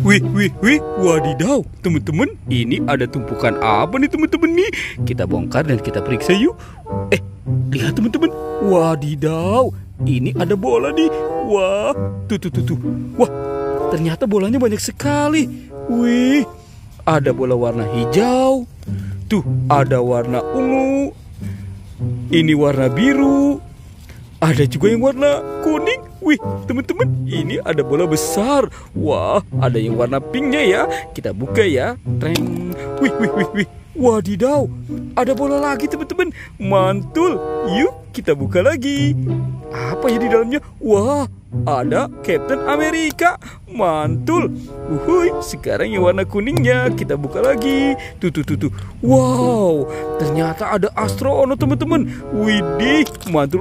Wih, wadidaw, teman-teman, ini ada tumpukan apa nih teman-teman nih? Kita bongkar dan kita periksa yuk. Lihat teman-teman, wadidaw, ini ada bola nih. Wah, tuh. Wah, ternyata bolanya banyak sekali. Wih, ada bola warna hijau. Tuh, ada warna ungu. Ini warna biru. Ada juga yang warna kuning. Wih, teman-teman, ini ada bola besar. Wah, ada yang warna pinknya ya. Kita buka ya. Treng. Wih. Wadidaw, ada bola lagi teman-teman. Mantul. Yuk, kita buka lagi. Apa ya di dalamnya? Wah, ada Captain Amerika. Mantul. Sekarang yang warna kuningnya kita buka lagi. Tuh. Wow, ternyata ada astronot teman-teman. Widih, mantul.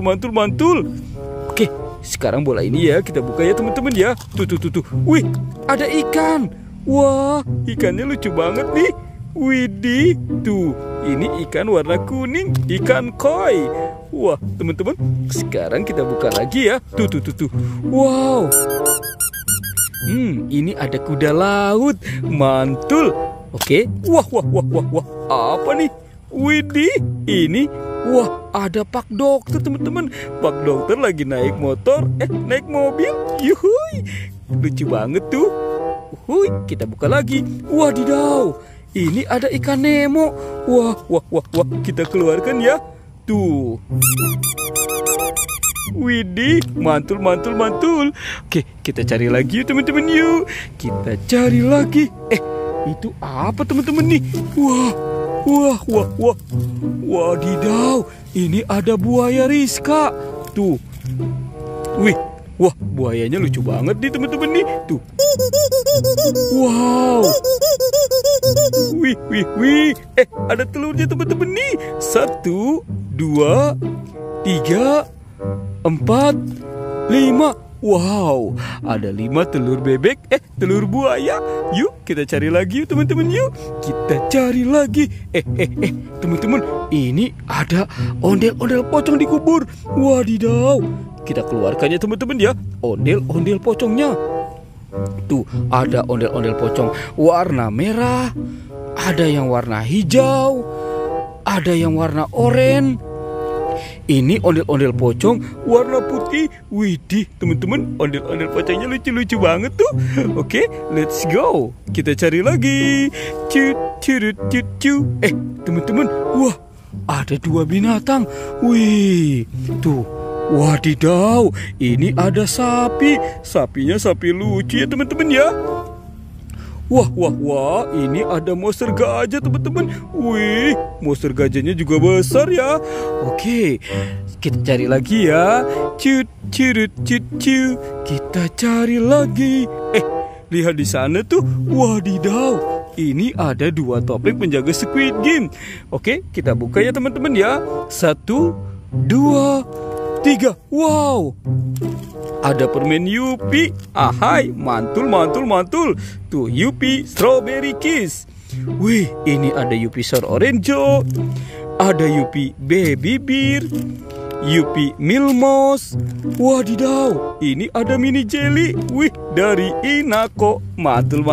Oke, sekarang bola ini ya kita buka ya teman-teman ya. Tuh. Wih, ada ikan. Wah, ikannya lucu banget nih. Widih, tuh, ini ikan warna kuning, ikan koi. Wah, teman-teman, sekarang kita buka lagi ya. Tuh. Wow. Ini ada kuda laut. Mantul. Oke. Wah. Apa nih? Widih, ini. Wah, ada Pak Dokter teman-teman. Pak Dokter lagi naik motor, naik mobil. Yuhui. Lucu banget tuh. Kita buka lagi. Wadidaw. Ini ada ikan Nemo. Wah. Kita keluarkan ya. Tuh. Widih, mantul. Oke, kita cari lagi yuk teman-teman yuk. Kita cari lagi. Itu apa teman-teman nih? Wah. Wadidaw, ini ada buaya Rizka. Tuh. Wah, buayanya lucu banget nih teman-teman nih. Tuh. Wow. Wih. Ada telurnya teman-teman nih. 1, 2, 3, 4, 5. Wow, ada 5 telur bebek, telur buaya. Yuk, kita cari lagi yuk teman-teman yuk. Kita cari lagi. Teman-teman, ini ada ondel-ondel pocong dikubur. Wadidaw. Kita keluarkannya teman-teman ya. Ondel-ondel pocongnya. Tuh, ada ondel-ondel pocong warna merah. Ada yang warna hijau. Ada yang warna oranye. Ini ondel-ondel pocong warna putih. Widih, teman-teman, ondel-ondel pocongnya lucu-lucu banget tuh. Oke, let's go. Kita cari lagi. Cut. Teman-teman, wah, ada 2 binatang. Wih, tuh. Wadidaw, ini ada sapi. Sapinya sapi lucu ya teman-teman ya. Wah, ini ada monster gajah teman-teman. Wih, monster gajahnya juga besar ya. Oke, kita cari lagi ya. Cut. Kita cari lagi. Lihat di sana tuh. Wadidaw, ini ada 2 topeng penjaga Squid Game. Oke, kita buka ya teman-teman ya. 1, 2, 3. Wow, ada permen Yupi. Ahai, mantul. Tuh, Yupi Strawberry Kiss. Wih, ini ada Yupi Sour Orange. Ada Yupi Baby Beer. Yupi Milmos. Wadidaw, ini ada mini jelly. Wih, dari Inako. Mantul.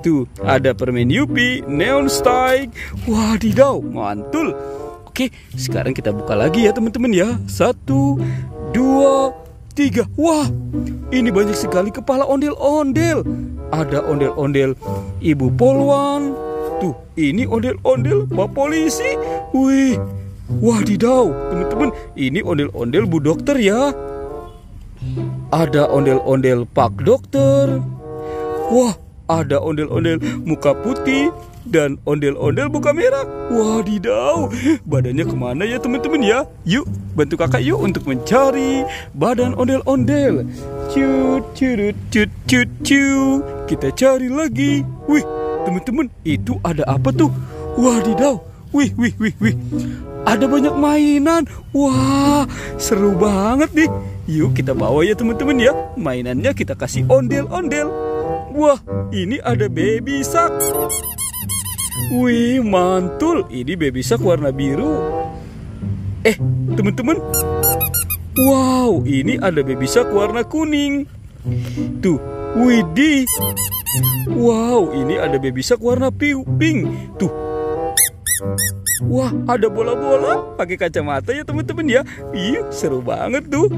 Tuh, ada permen Yupi Neon Style. Wadidaw, mantul. Oke, sekarang kita buka lagi ya teman-teman ya. 1, 2, 3. Wah, ini banyak sekali kepala ondel-ondel. Ada ondel-ondel Ibu Polwan. Tuh, ini ondel-ondel Pak Polisi. Wih, wadidaw, teman-teman, ini ondel-ondel Bu Dokter ya. Ada ondel-ondel Pak Dokter. Wah, ada ondel-ondel muka putih dan ondel-ondel muka merah. Wadidaw, badannya kemana ya teman-teman ya? Yuk, bantu kakak yuk untuk mencari badan ondel-ondel. Cut. Kita cari lagi. Wih, teman-teman, itu ada apa tuh? Wadidaw. Wih. Ada banyak mainan. Wah, seru banget nih. Yuk kita bawa ya teman-teman ya. Mainannya kita kasih ondel-ondel. Wah, ini ada baby shark. Wih, mantul. Ini baby shark warna biru. Teman-teman. Wow, ini ada baby shark warna kuning. Tuh, Widih. Wow, ini ada baby shark warna pink. Tuh. Wah, ada bola-bola pakai kacamata ya teman-teman ya. Ih, seru banget tuh.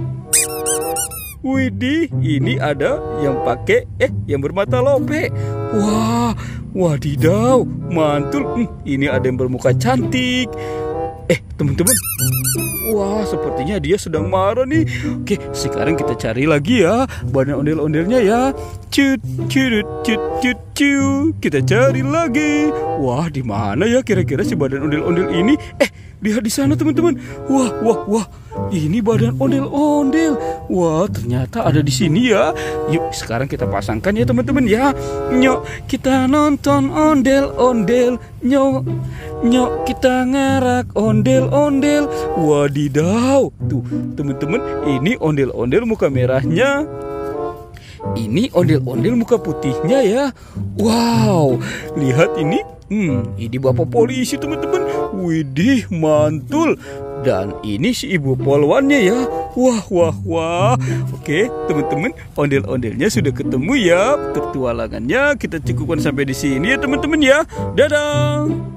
Widih, ini ada yang pakai yang bermata lope. Wah, wadidaw, mantul. Ini ada yang bermuka cantik. Teman-teman. Wah, sepertinya dia sedang marah nih. Oke, sekarang kita cari lagi ya badan ondel-ondelnya ya. Cut. Kita cari lagi. Wah, di mana ya kira-kira si badan ondel-ondel ini? Lihat di sana teman-teman. Wah. Ini badan ondel-ondel. Wah, ternyata ada di sini ya. Yuk, sekarang kita pasangkan ya teman-teman ya. Nyok, kita nonton ondel-ondel. Nyok, kita ngarak ondel-ondel. Wadidaw. Tuh, teman-teman, ini ondel-ondel muka merahnya. Ini ondel-ondel muka putihnya ya. Wow, lihat ini. Ini bapak polisi teman-teman. Widih, mantul. Dan ini si ibu polwannya ya. Wah. Oke, teman-teman, ondel-ondelnya sudah ketemu ya. Petualangannya kita cukupkan sampai di sini ya teman-teman ya. Dadah.